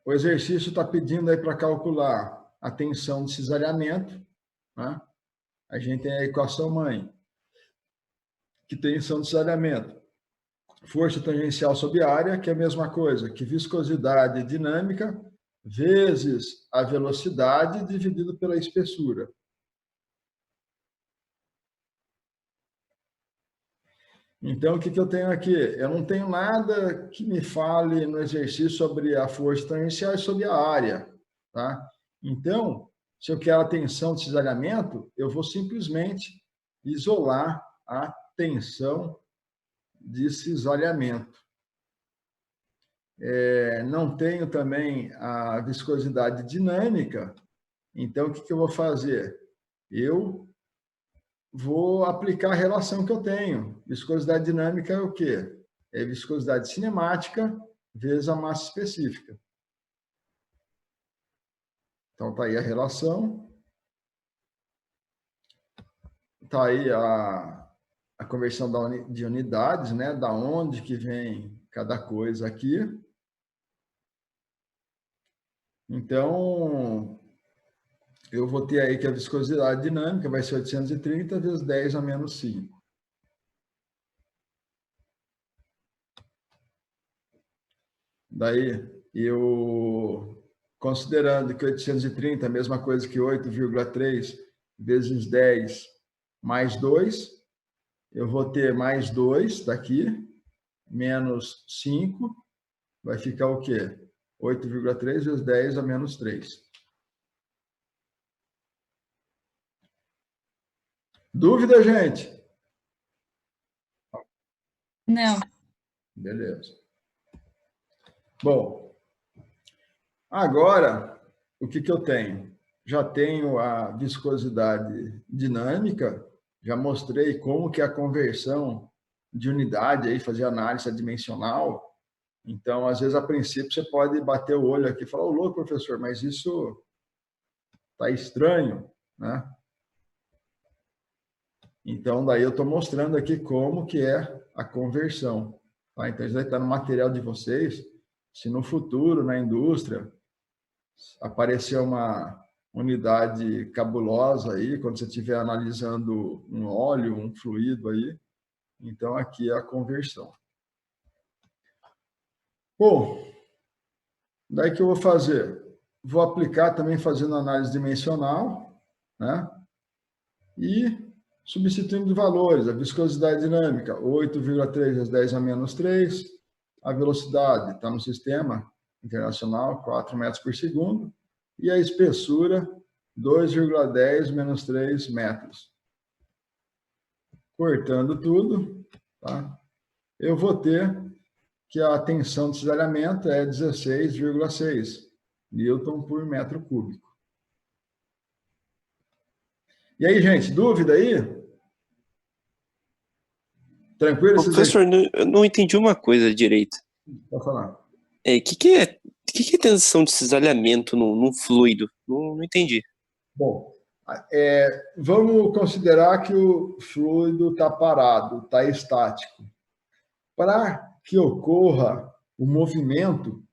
O exercício está pedindo aí para calcular a tensão de cisalhamento, né? A gente tem a equação mãe, que tensão de cisalhamento, força tangencial sobre área, que é a mesma coisa que viscosidade dinâmica vezes a velocidade dividido pela espessura. Então, o que eu tenho aqui? Eu não tenho nada que me fale no exercício sobre a força tangencial e sobre a área, tá? Então, se eu quero a tensão de cisalhamento, eu vou simplesmente isolar a tensão de cisalhamento. Não tenho também a viscosidade dinâmica, então o que eu vou fazer? Eu vou aplicar a relação que eu tenho. Viscosidade dinâmica é o quê? É viscosidade cinemática vezes a massa específica. Então, está aí a relação. Está aí a conversão de unidades, né? Da onde que vem cada coisa aqui. Então, eu vou ter aí que a viscosidade dinâmica vai ser 830 vezes 10 a menos 5. Daí, eu, considerando que 830 é a mesma coisa que 8,3 vezes 10 mais 2, eu vou ter mais 2 daqui, menos 5, vai ficar o quê? 8,3 vezes 10 a menos 3. Dúvida, gente? Não. Beleza. Bom, agora, o que eu tenho? Já tenho a viscosidade dinâmica, já mostrei como que é a conversão de unidade, aí, fazer análise adimensional. Então, às vezes, a princípio, você pode bater o olho aqui e falar, ô, louco, professor, mas isso está estranho, né? Então, daí eu estou mostrando aqui como que é a conversão. Tá? Então, isso vai estar no material de vocês. Se no futuro, na indústria, aparecer uma unidade cabulosa aí, quando você estiver analisando um óleo, um fluido aí, então aqui é a conversão. Bom, daí que eu vou fazer? Vou aplicar também fazendo análise dimensional, né? E substituindo valores, a viscosidade dinâmica, 8,3 vezes 10 a menos 3, a velocidade está no sistema internacional, 4 metros por segundo, e a espessura, 2,10 menos 3 metros. Cortando tudo, tá? Eu vou ter que a tensão de cisalhamento é 16,6 newton por metro cúbico. E aí, gente, dúvida aí? Tranquilo? Professor, eu não entendi uma coisa direito. Pode falar. O que é tensão de cisalhamento num fluido? Não entendi. Bom, vamos considerar que o fluido está parado, está estático. Para que ocorra o movimento,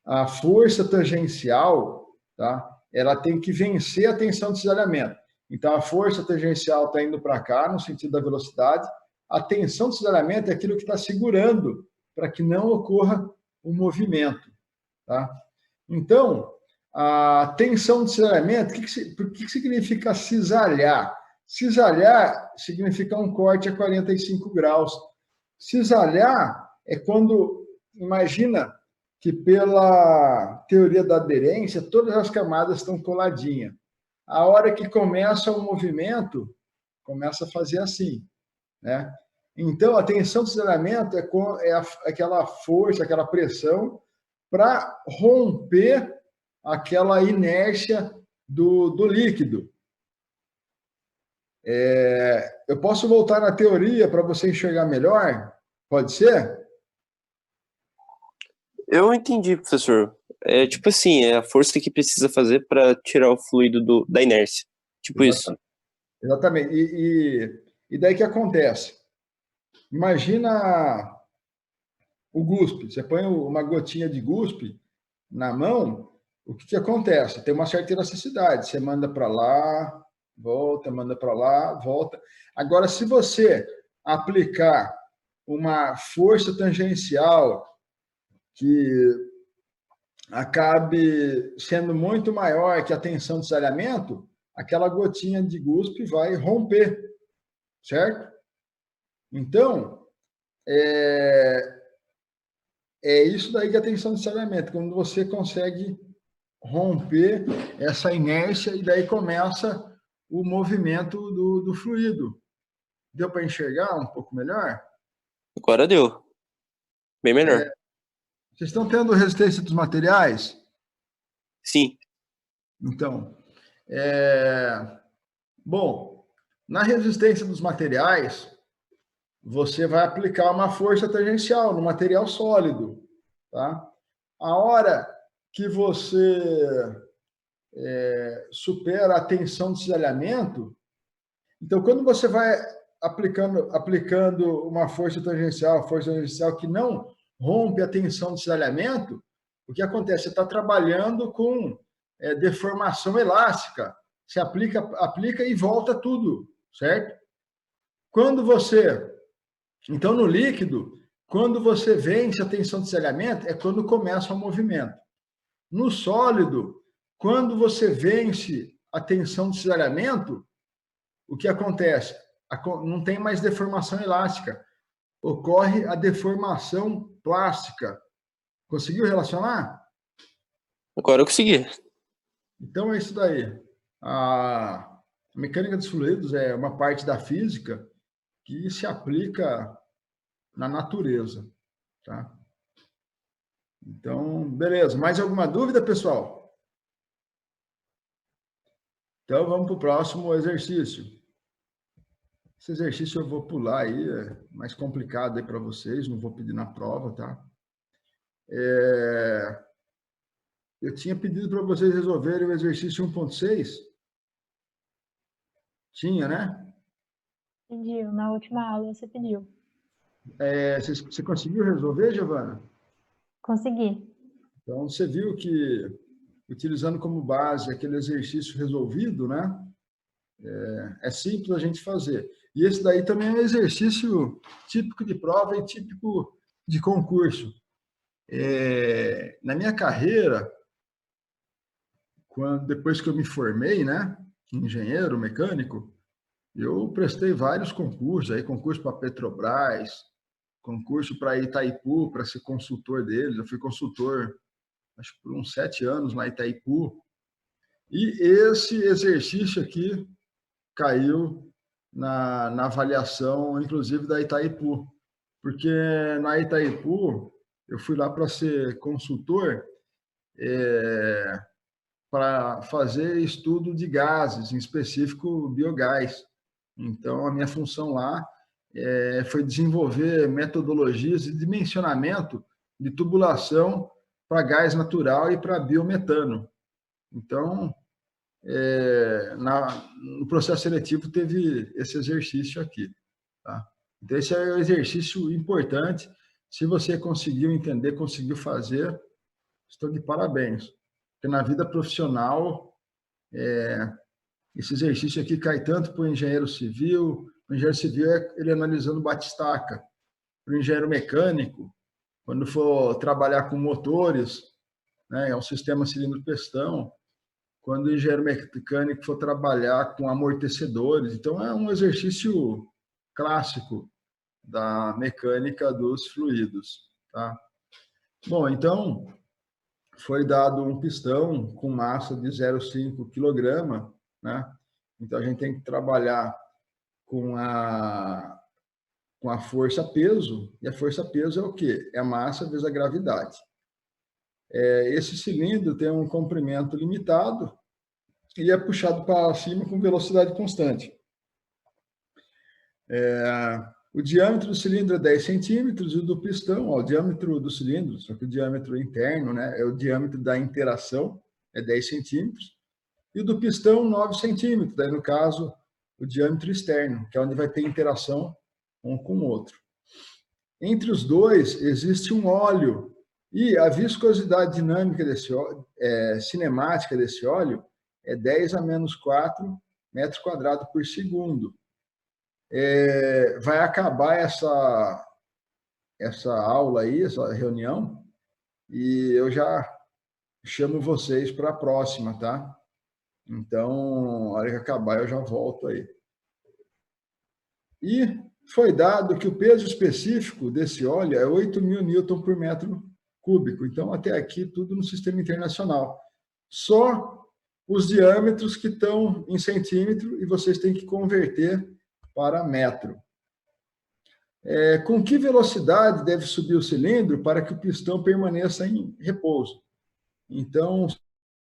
a força tangencial, tá? Ela tem que vencer a tensão de cisalhamento. Então, a força tangencial está indo para cá, no sentido da velocidade. A tensão de cisalhamento é aquilo que está segurando para que não ocorra o movimento. Tá? Então, a tensão de cisalhamento, o que significa cisalhar? Cisalhar significa um corte a 45 graus. Cisalhar é quando, imagina que pela teoria da aderência, todas as camadas estão coladinhas. A hora que começa o movimento, começa a fazer assim, né? Então, a tensão de cisalhamento é aquela força, aquela pressão para romper aquela inércia do líquido. Eu posso voltar na teoria para você enxergar melhor? Pode ser? Eu entendi, professor. É tipo assim, é a força que precisa fazer para tirar o fluido da inércia. Tipo isso. Exatamente. E daí que acontece? Imagina o guspe. Você põe uma gotinha de guspe na mão, o que acontece? Tem uma certa elasticidade. Você manda para lá, volta, manda para lá, volta. Agora, se você aplicar uma força tangencial que acabe sendo muito maior que a tensão de salhamento, aquela gotinha de guspe vai romper, certo? Então, é isso daí que é a tensão de salhamento, quando você consegue romper essa inércia e daí começa o movimento do fluido. Deu para enxergar um pouco melhor? Agora deu. Bem melhor. Vocês estão tendo resistência dos materiais? Sim. Então, bom, na resistência dos materiais, você vai aplicar uma força tangencial no material sólido, tá? A hora que você supera a tensão de cisalhamento, então, quando você vai aplicando uma força tangencial que não rompe a tensão de cisalhamento, o que acontece? Você está trabalhando com deformação elástica. Você aplica e volta tudo, certo? Quando você... Então, no líquido, quando você vence a tensão de cisalhamento, é quando começa o movimento. No sólido, quando você vence a tensão de cisalhamento, o que acontece? Não tem mais deformação elástica. Ocorre a deformação plástica. Conseguiu relacionar? Agora eu consegui. Então é isso daí. A mecânica dos fluidos é uma parte da física que se aplica na natureza, tá? Então, beleza. Mais alguma dúvida, pessoal? Então, vamos para o próximo exercício. Esse exercício eu vou pular aí, é mais complicado aí para vocês, não vou pedir na prova, tá? Eu tinha pedido para vocês resolverem o exercício 1.6. Tinha, né? Pediu, na última aula você pediu. Você conseguiu resolver, Giovana? Consegui. Então, você viu que, utilizando como base aquele exercício resolvido, né? É simples a gente fazer. E esse daí também é um exercício típico de prova e típico de concurso. Na minha carreira, depois que eu me formei, né, engenheiro mecânico, eu prestei vários concursos, aí concurso para Petrobras, concurso para Itaipu, para ser consultor deles. Eu fui consultor, acho que por uns 7 anos na Itaipu. E esse exercício aqui caiu na avaliação, inclusive, da Itaipu. Porque na Itaipu, eu fui lá para ser consultor, para fazer estudo de gases, em específico biogás. Então, a minha função lá foi desenvolver metodologias de dimensionamento de tubulação para gás natural e para biometano. Então, no processo seletivo teve esse exercício aqui. Tá? Então, esse é um exercício importante. Se você conseguiu entender, conseguiu fazer, estou de parabéns. Porque na vida profissional, esse exercício aqui cai tanto para o engenheiro civil. O engenheiro civil ele analisando batistaca. Para o engenheiro mecânico, quando for trabalhar com motores, né, é um sistema cilindro-pistão. Quando o engenheiro mecânico for trabalhar com amortecedores. Então, é um exercício clássico da mecânica dos fluidos. Tá? Bom, então, foi dado um pistão com massa de 0,5 kg, né? Então, a gente tem que trabalhar com a força-peso, e a força-peso é o quê? É a massa vezes a gravidade. Esse cilindro tem um comprimento limitado e é puxado para cima com velocidade constante. O diâmetro do cilindro é 10 centímetros e o do pistão, o diâmetro do cilindro, só que o diâmetro interno, né, é o diâmetro da interação, é 10 centímetros, e o do pistão, 9 centímetros, daí no caso, o diâmetro externo, que é onde vai ter interação um com o outro. Entre os dois existe um óleo e a viscosidade dinâmica desse óleo, cinemática desse óleo é 10 a menos 4 metros quadrados por segundo. Vai acabar essa aula aí, essa reunião, e eu já chamo vocês para a próxima, tá? Então, na hora que acabar, eu já volto aí. E foi dado que o peso específico desse óleo é 8.000 newton por metro cúbico. Então, até aqui, tudo no sistema internacional. Só os diâmetros que estão em centímetro e vocês têm que converter para metro. Com que velocidade deve subir o cilindro para que o pistão permaneça em repouso? Então,